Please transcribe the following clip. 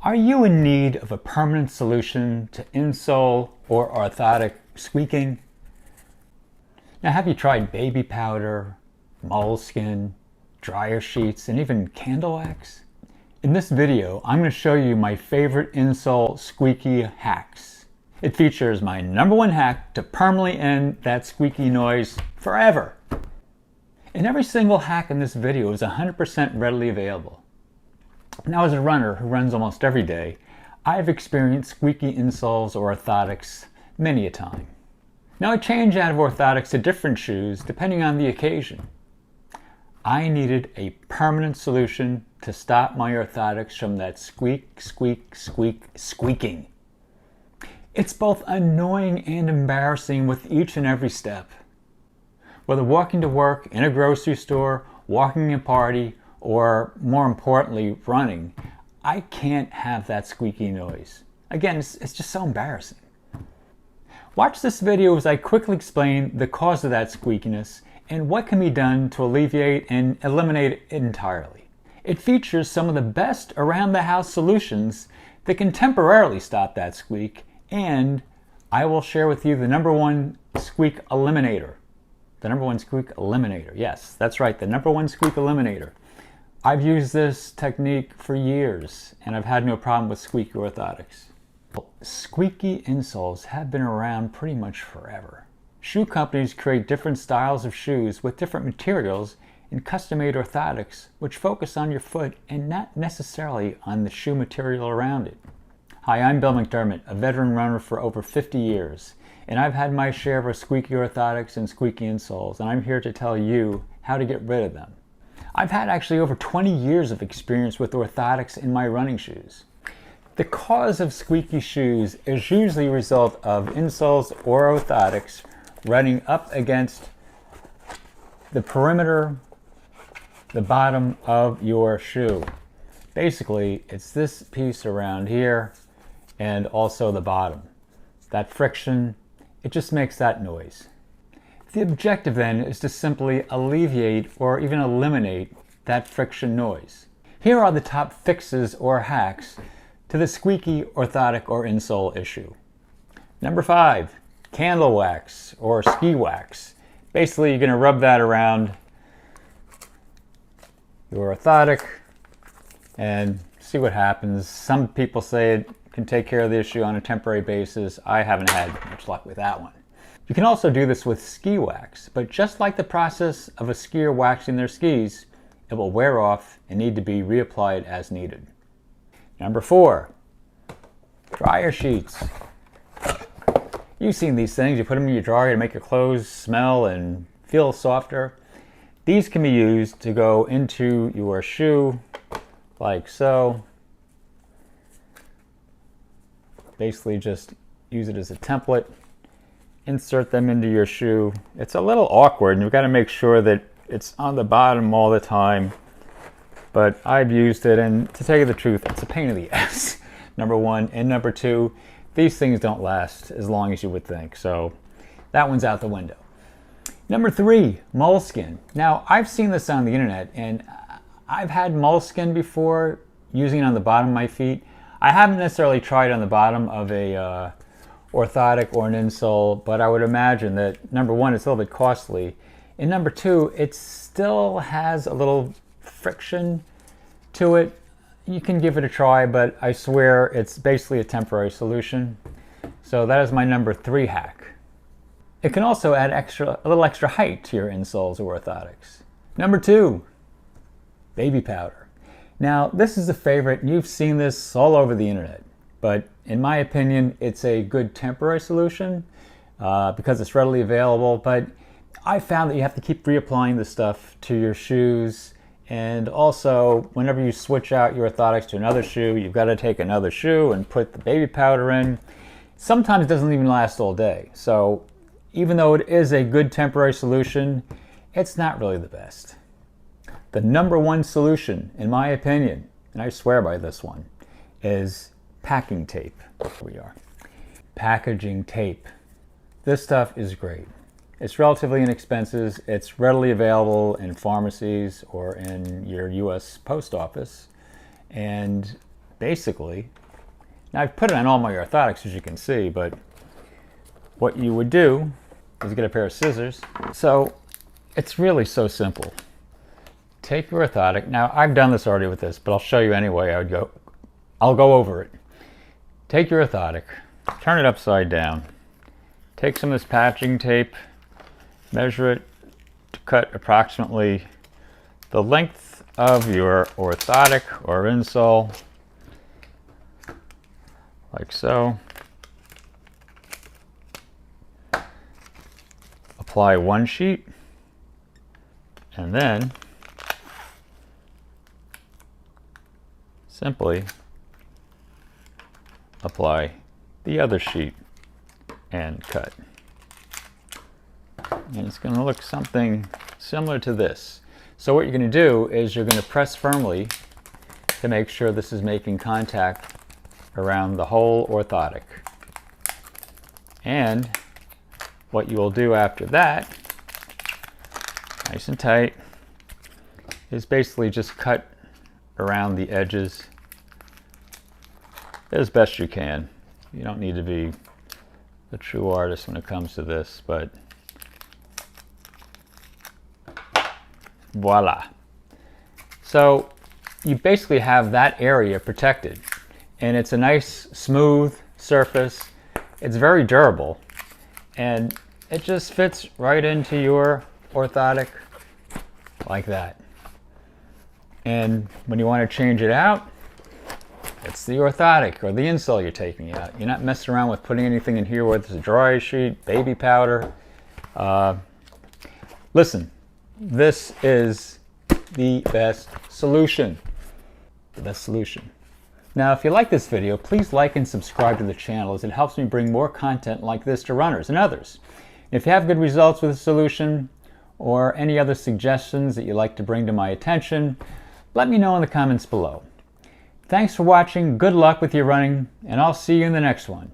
Are you in need of a permanent solution to insole or orthotic squeaking? Now, have you tried baby powder, moleskin, dryer sheets, and even candle wax? In this video, I'm going to show you my favorite insole squeaky hacks. It features my #1 hack to permanently end that squeaky noise forever. And every single hack in this video is 100% readily available. Now, as a runner who runs almost every day, I've experienced squeaky insoles or orthotics many a time. Now, I change out of orthotics to different shoes depending on the occasion. I needed a permanent solution to stop my orthotics from that squeak, squeak, squeak, squeaking. It's both annoying and embarrassing with each and every step. Whether walking to work, in a grocery store, walking a party, or more importantly, running, I can't have that squeaky noise. Again, it's just so embarrassing. Watch this video as I quickly explain the cause of that squeakiness and what can be done to alleviate and eliminate it entirely. It features some of the best around-the-house solutions that can temporarily stop that squeak, and I will share with you the #1 squeak eliminator. The #1 squeak eliminator. Yes, that's right, the #1 squeak eliminator. I've used this technique for years, and I've had no problem with squeaky orthotics. Squeaky insoles have been around pretty much forever. Shoe companies create different styles of shoes with different materials and custom-made orthotics, which focus on your foot and not necessarily on the shoe material around it. Hi, I'm Bill McDermott, a veteran runner for over 50 years, and I've had my share of squeaky orthotics and squeaky insoles, and I'm here to tell you how to get rid of them. I've had actually over 20 years of experience with orthotics in my running shoes. The cause of squeaky shoes is usually a result of insoles or orthotics running up against the perimeter, the bottom of your shoe. Basically, it's this piece around here and also the bottom. That friction, it just makes that noise. The objective then is to simply alleviate or even eliminate that friction noise. Here are the top fixes or hacks to the squeaky orthotic or insole issue. #5, candle wax or ski wax. Basically, you're going to rub that around your orthotic and see what happens. Some people say it can take care of the issue on a temporary basis. I haven't had much luck with that one. You can also do this with ski wax, but just like the process of a skier waxing their skis, it will wear off and need to be reapplied as needed. #4, dryer sheets. You've seen these things. You put them in your dryer to make your clothes smell and feel softer. These can be used to go into your shoe like so. Basically just use it as a template. Insert them into your shoe. It's a little awkward and you've got to make sure that it's on the bottom all the time, but I've used it, and to tell you the truth, it's a pain in the ass. #1, and #2, these things don't last as long as you would think, so that one's out the window. #3, moleskin. Now, I've seen this on the internet, and I've had moleskin before, using it on the bottom of my feet. I haven't necessarily tried on the bottom of a orthotic or an insole, but I would imagine that #1, it's a little bit costly, and #2, it still has a little friction to it. You can give it a try, but I swear it's basically a temporary solution. So that is my #3 hack. It can also add a little extra height to your insoles or orthotics. #2, baby powder. Now, this is a favorite, and you've seen this all over the internet. But in my opinion, it's a good temporary solution because it's readily available. But I found that you have to keep reapplying the stuff to your shoes. And also, whenever you switch out your orthotics to another shoe, you've got to take another shoe and put the baby powder in. Sometimes it doesn't even last all day. So even though it is a good temporary solution, it's not really the best. The #1 solution, in my opinion, and I swear by this one, is packing tape. Here we are. Packaging tape. This stuff is great. It's relatively inexpensive. It's readily available in pharmacies or in your U.S. post office. And basically, now I've put it on all my orthotics as you can see, but what you would do is get a pair of scissors. So it's really so simple. Take your orthotic. Now I've done this already with this, but I'll show you anyway. I'll go over it. Take your orthotic, turn it upside down, take some of this patching tape, measure it to cut approximately the length of your orthotic or insole, like so. Apply one sheet, and then simply apply the other sheet and cut. And it's going to look something similar to this. So what you're going to do is you're going to press firmly to make sure this is making contact around the whole orthotic. And what you will do after that, nice and tight, is basically just cut around the edges as best you can. You don't need to be a true artist when it comes to this, but voila. So you basically have that area protected, and it's a nice smooth surface. It's very durable, and it just fits right into your orthotic like that. And when you want to change it out, it's the orthotic or the insole you're taking out. You're not messing around with putting anything in here, whether it's a dry sheet, baby powder. Listen, this is the best solution. The best solution. Now, if you like this video, please like and subscribe to the channel, as it helps me bring more content like this to runners and others. If you have good results with the solution or any other suggestions that you'd like to bring to my attention, let me know in the comments below. Thanks for watching, good luck with your running, and I'll see you in the next one.